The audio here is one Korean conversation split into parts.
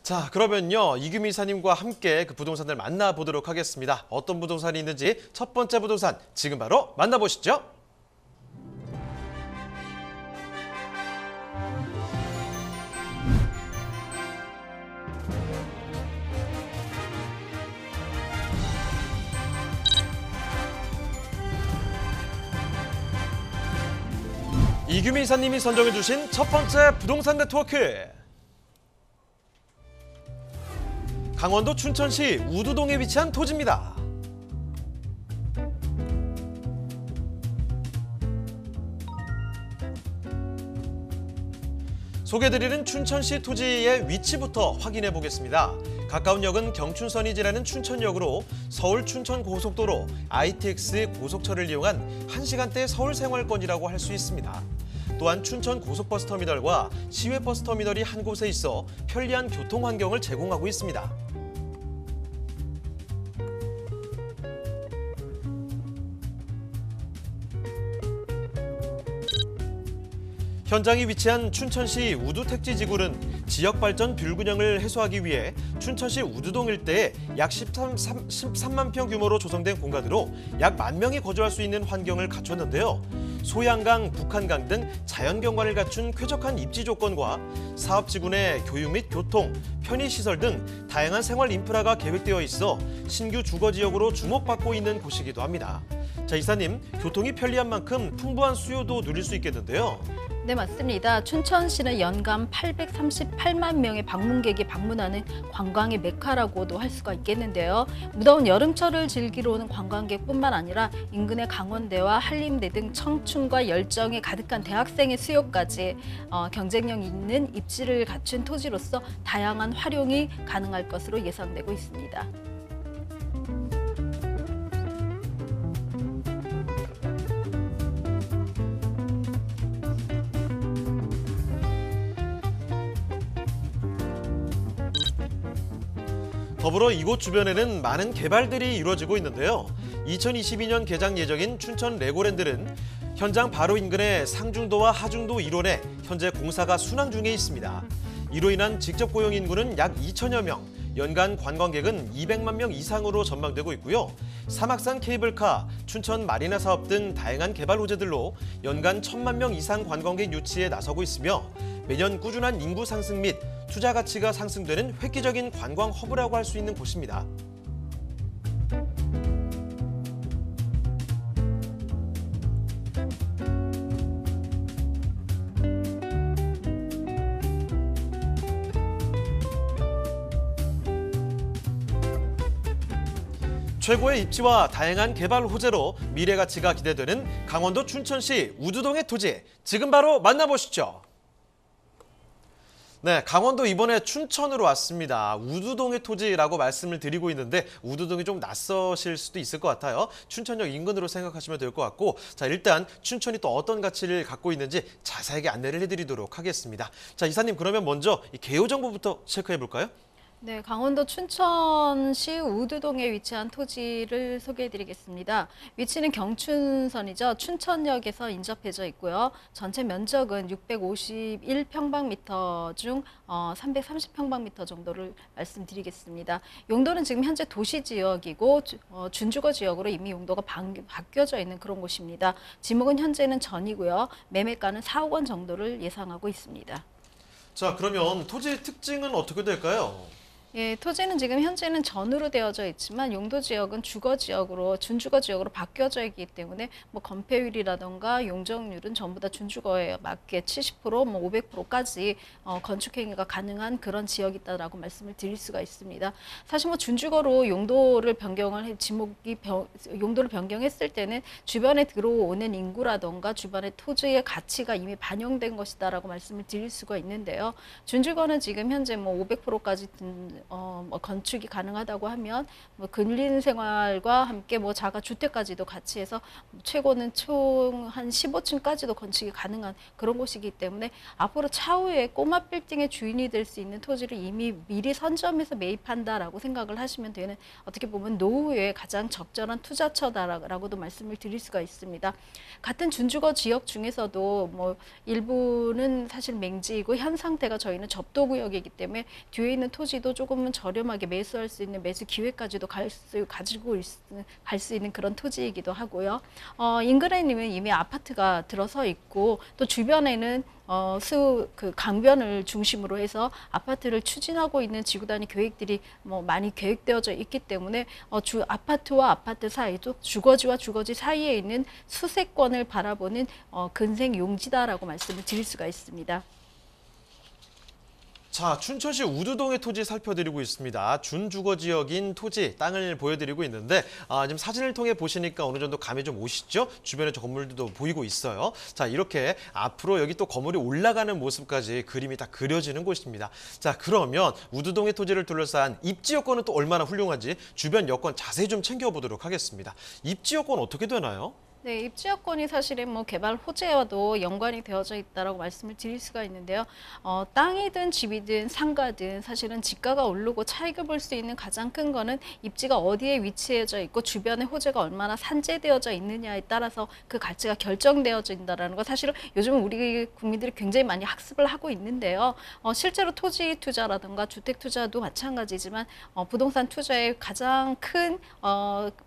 자, 그러면요. 이규미 이사님과 함께 그 부동산을 만나보도록 하겠습니다. 어떤 부동산이 있는지 첫 번째 부동산 지금 바로 만나보시죠. 이규미 이사님이 선정해주신 첫 번째 부동산 네트워크. 강원도 춘천시 우두동에 위치한 토지입니다. 소개드리는 춘천시 토지의 위치부터 확인해 보겠습니다. 가까운 역은 경춘선이 지나는 춘천역으로 서울 춘천고속도로 ITX 고속철을 이용한 1시간대 서울 생활권이라고 할 수 있습니다. 또한 춘천 고속버스터미널과 시외버스터미널이 한 곳에 있어 편리한 교통 환경을 제공하고 있습니다. 현장이 위치한 춘천시 우두택지지구는 지역발전 불균형을 해소하기 위해 춘천시 우두동 일대에 약 13만 평 규모로 조성된 공간으로 약 10,000명이 거주할 수 있는 환경을 갖췄는데요. 소양강, 북한강 등 자연경관을 갖춘 쾌적한 입지 조건과 사업지구 내 교육 및 교통, 편의시설 등 다양한 생활 인프라가 계획되어 있어 신규 주거지역으로 주목받고 있는 곳이기도 합니다. 자, 이사님, 교통이 편리한 만큼 풍부한 수요도 누릴 수 있겠는데요. 네, 맞습니다. 춘천시는 연간 838만 명의 방문객이 방문하는 관광의 메카라고도 할 수가 있겠는데요. 무더운 여름철을 즐기러 오는 관광객뿐만 아니라 인근의 강원대와 한림대 등 청춘과 열정이 가득한 대학생의 수요까지 경쟁력 있는 입지를 갖춘 토지로서 다양한 활용이 가능할 것으로 예상되고 있습니다. 더불어 이곳 주변에는 많은 개발들이 이루어지고 있는데요. 2022년 개장 예정인 춘천 레고랜드는 현장 바로 인근의 상중도와 하중도 일원에 현재 공사가 순항 중에 있습니다. 이로 인한 직접 고용 인구는 약 2천여 명, 연간 관광객은 200만 명 이상으로 전망되고 있고요. 사막산 케이블카, 춘천 마리나 사업 등 다양한 개발 호재들로 연간 1,000만 명 이상 관광객 유치에 나서고 있으며 매년 꾸준한 인구 상승 및 투자 가치가 상승되는 획기적인 관광 허브라고 할 수 있는 곳입니다. 최고의 입지와 다양한 개발 호재로 미래 가치가 기대되는 강원도 춘천시 우두동의 토지, 지금 바로 만나보시죠. 네, 강원도 이번에 춘천으로 왔습니다. 우두동의 토지라고 말씀을 드리고 있는데 우두동이 좀 낯서실 수도 있을 것 같아요. 춘천역 인근으로 생각하시면 될 것 같고, 자, 일단 춘천이 또 어떤 가치를 갖고 있는지 자세하게 안내를 해드리도록 하겠습니다. 자, 이사님, 그러면 먼저 이 개요 정보부터 체크해 볼까요? 네, 강원도 춘천시 우두동에 위치한 토지를 소개해드리겠습니다. 위치는 경춘선이죠. 춘천역에서 인접해져 있고요. 전체 면적은 651평방미터 중 330평방미터 정도를 말씀드리겠습니다. 용도는 지금 현재 도시지역이고 준주거 지역으로 이미 용도가 바뀌어져 있는 그런 곳입니다. 지목은 현재는 전이고요. 매매가는 4억 원 정도를 예상하고 있습니다. 자, 그러면 토지의 특징은 어떻게 될까요? 예, 토지는 지금 현재는 전으로 되어져 있지만 용도 지역은 주거 지역으로 준주거 지역으로 바뀌어져 있기 때문에 뭐 건폐율이라던가 용적률은 전부 다 준주거에 맞게 70%, 뭐 500%까지 건축 행위가 가능한 그런 지역이다라고 말씀을 드릴 수가 있습니다. 사실 뭐 준주거로 용도를 용도를 변경했을 때는 주변에 들어오는 인구라던가 주변의 토지의 가치가 이미 반영된 것이다라고 말씀을 드릴 수가 있는데요. 준주거는 지금 현재 뭐 500%까지 뭐 건축이 가능하다고 하면 뭐 근린 생활과 함께 뭐 자가 주택까지도 같이 해서 최고는 총 한 15층까지도 건축이 가능한 그런 곳이기 때문에 앞으로 차후에 꼬마 빌딩의 주인이 될 수 있는 토지를 이미 미리 선점해서 매입한다라고 생각을 하시면 되는, 어떻게 보면 노후에 가장 적절한 투자처다라고도 말씀을 드릴 수가 있습니다. 같은 준주거 지역 중에서도 뭐 일부는 사실 맹지이고 현 상태가 저희는 접도구역이기 때문에 뒤에 있는 토지도 조금은 저렴하게 매수할 수 있는 매수 기회까지도 갈 수 있는 그런 토지이기도 하고요. 인근에는 이미 아파트가 들어서 있고 또 주변에는 그 강변을 중심으로 해서 아파트를 추진하고 있는 지구 단위 계획들이 뭐 많이 계획되어져 있기 때문에 아파트와 아파트 사이도 주거지와 주거지 사이에 있는 수세권을 바라보는 근생 용지다라고 말씀을 드릴 수가 있습니다. 자, 춘천시 우두동의 토지 살펴드리고 있습니다. 준주거 지역인 토지, 땅을 보여드리고 있는데 지금 사진을 통해 보시니까 어느 정도 감이 좀 오시죠? 주변에 저 건물들도 보이고 있어요. 자, 이렇게 앞으로 여기 또 건물이 올라가는 모습까지 그림이 다 그려지는 곳입니다. 자, 그러면 우두동의 토지를 둘러싼 입지 여건은 또 얼마나 훌륭한지 주변 여건 자세히 좀 챙겨보도록 하겠습니다. 입지 여건 어떻게 되나요? 네, 입지 여건이 사실은 뭐 개발 호재와도 연관이 되어져 있다라고 말씀을 드릴 수가 있는데요. 땅이든 집이든 상가든 사실은 지가가 오르고 차익을 볼 수 있는 가장 큰 거는 입지가 어디에 위치해져 있고 주변에 호재가 얼마나 산재되어져 있느냐에 따라서 그 가치가 결정되어진다라는 거, 사실은 요즘 우리 국민들이 굉장히 많이 학습을 하고 있는데요. 실제로 토지 투자라든가 주택 투자도 마찬가지지만 부동산 투자의 가장 큰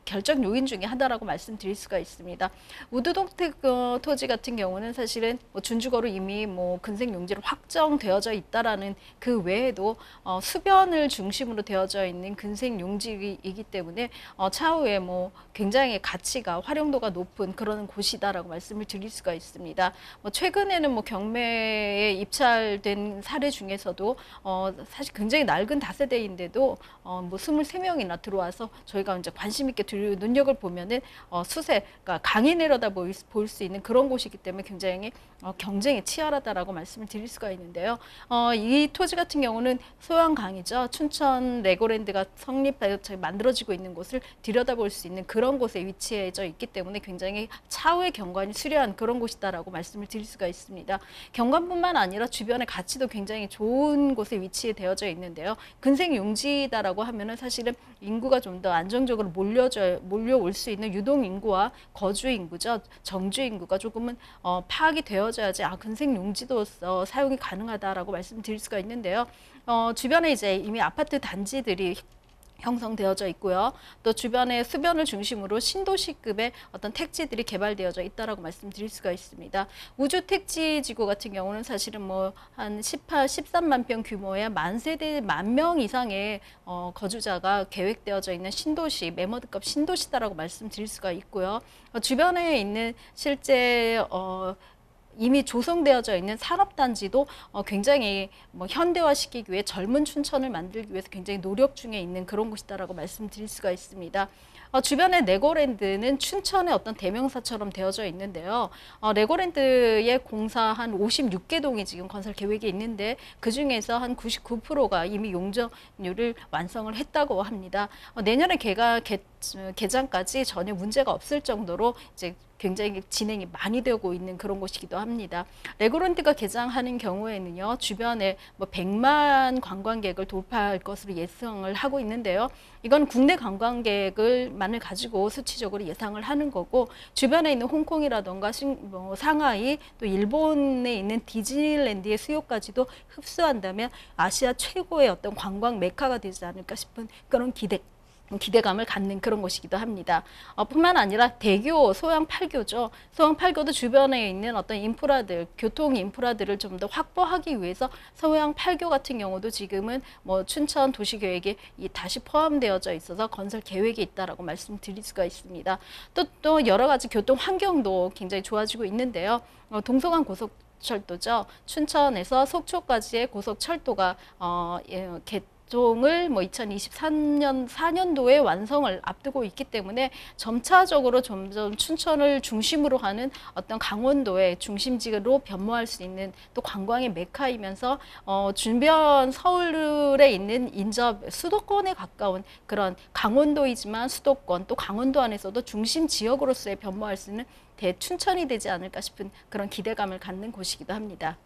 결정 요인 중에 하나라고 말씀드릴 수가 있습니다. 우두동 토지 같은 경우는 사실은 뭐 준주거로 이미 뭐 근생 용지로 확정되어져 있다라는 그 외에도 수변을 중심으로 되어져 있는 근생 용지이기 때문에 차후에 뭐 굉장히 가치가 활용도가 높은 그런 곳이다라고 말씀을 드릴 수가 있습니다. 뭐 최근에는 뭐 경매에 입찰된 사례 중에서도 사실 굉장히 낡은 다세대인데도 뭐 23명이나 들어와서 저희가 이제 관심 있게 눈여겨 보면은 수세가 강이 내려다 보일 수 있는 그런 곳이기 때문에 굉장히 경쟁이 치열하다라고 말씀을 드릴 수가 있는데요. 이 토지 같은 경우는 소양강이죠. 춘천 레고랜드가 만들어지고 있는 곳을 들여다볼 수 있는 그런 곳에 위치해져 있기 때문에 굉장히 차후의 경관이 수려한 그런 곳이다라고 말씀을 드릴 수가 있습니다. 경관뿐만 아니라 주변의 가치도 굉장히 좋은 곳에 위치되어져 있는데요. 근생 용지다라고 하면은 사실은 인구가 좀 더 안정적으로 몰려올 수 있는 유동 인구와 거주 인구죠. 정주 인구가 조금은 파악이 되어져야지 근생 용지로서 사용이 가능하다라고 말씀드릴 수가 있는데요. 주변에 이제 이미 아파트 단지들이 형성되어져 있고요. 또 주변의 수변을 중심으로 신도시급의 어떤 택지들이 개발되어져 있다라고 말씀드릴 수가 있습니다. 우주 택지 지구 같은 경우는 사실은 뭐 한 13만 평 규모의 만 명 이상의 거주자가 계획되어져 있는 신도시, 메머드급 신도시다라고 말씀드릴 수가 있고요. 주변에 있는 실제 이미 조성되어져 있는 산업단지도 굉장히 뭐 현대화시키기 위해 젊은 춘천을 만들기 위해서 굉장히 노력 중에 있는 그런 곳이다라고 말씀드릴 수가 있습니다. 주변의 레고랜드는 춘천의 어떤 대명사처럼 되어져 있는데요. 레고랜드의 공사 한 56개 동이 지금 건설 계획이 있는데 그중에서 한 99%가 이미 용적률을 완성을 했다고 합니다. 내년에 개장까지 전혀 문제가 없을 정도로 이제 굉장히 진행이 많이 되고 있는 그런 곳이기도 합니다. 레고랜드가 개장하는 경우에는요, 주변에 뭐 100만 관광객을 돌파할 것으로 예상을 하고 있는데요. 이건 국내 관광객을만을 가지고 수치적으로 예상을 하는 거고, 주변에 있는 홍콩이라던가 상하이, 또 일본에 있는 디즈니랜드의 수요까지도 흡수한다면 아시아 최고의 어떤 관광 메카가 되지 않을까 싶은 그런 기대감을 갖는 그런 곳이기도 합니다. 뿐만 아니라 대교, 소양 8교죠. 소양 8교도 주변에 있는 어떤 인프라들, 교통 인프라들을 좀 더 확보하기 위해서 소양 8교 같은 경우도 지금은 뭐 춘천 도시계획에 다시 포함되어져 있어서 건설 계획이 있다라고 말씀드릴 수가 있습니다. 또 여러 가지 교통 환경도 굉장히 좋아지고 있는데요. 동서간 고속철도죠. 춘천에서 속초까지의 고속철도가 종을 2023년 4년도에 완성을 앞두고 있기 때문에 점차적으로 점점 춘천을 중심으로 하는 어떤 강원도의 중심지로 변모할 수 있는 또 관광의 메카이면서 주변 서울에 있는 인접 수도권에 가까운 그런 강원도이지만 수도권 또 강원도 안에서도 중심 지역으로서의 변모할 수 있는 대춘천이 되지 않을까 싶은 그런 기대감을 갖는 곳이기도 합니다.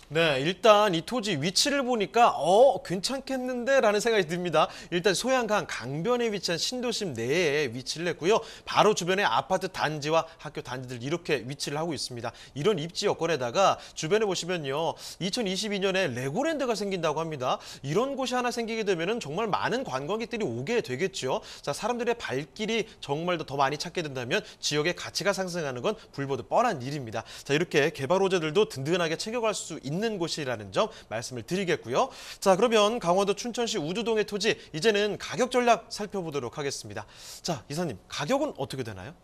네, 일단 이 토지 위치를 보니까 괜찮겠는데 라는 생각이 듭니다. 일단 소양강 강변에 위치한 신도심 내에 위치를 했고요. 바로 주변에 아파트 단지와 학교 단지들 이렇게 위치를 하고 있습니다. 이런 입지 여건에다가 주변에 보시면요. 2022년에 레고랜드가 생긴다고 합니다. 이런 곳이 하나 생기게 되면 정말 많은 관광객들이 오게 되겠죠. 자, 사람들의 발길이 정말 더 많이 찾게 된다면 지역의 가치가 상승하는 건 불보듯 뻔한 일입니다. 자, 이렇게 개발 호재들도 든든하게 챙겨갈 수 있는 곳이라는 점 말씀을 드리겠고요. 자, 그러면 강원도 춘천시 우두동의 토지 이제는 가격 전략 살펴보도록 하겠습니다. 자, 이사님 가격은 어떻게 되나요?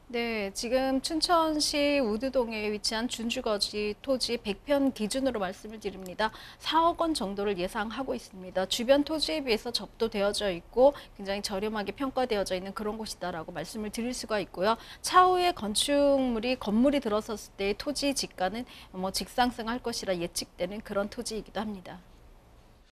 네, 지금 춘천시 우두동에 위치한 준주거지 토지 100편 기준으로 말씀을 드립니다. 4억 원 정도를 예상하고 있습니다. 주변 토지에 비해서 접도되어져 있고 굉장히 저렴하게 평가되어져 있는 그런 곳이다라고 말씀을 드릴 수가 있고요. 차후에 건물이 들어섰을 때 토지 지가는 직상승할 것이라 예측되는 그런 토지이기도 합니다.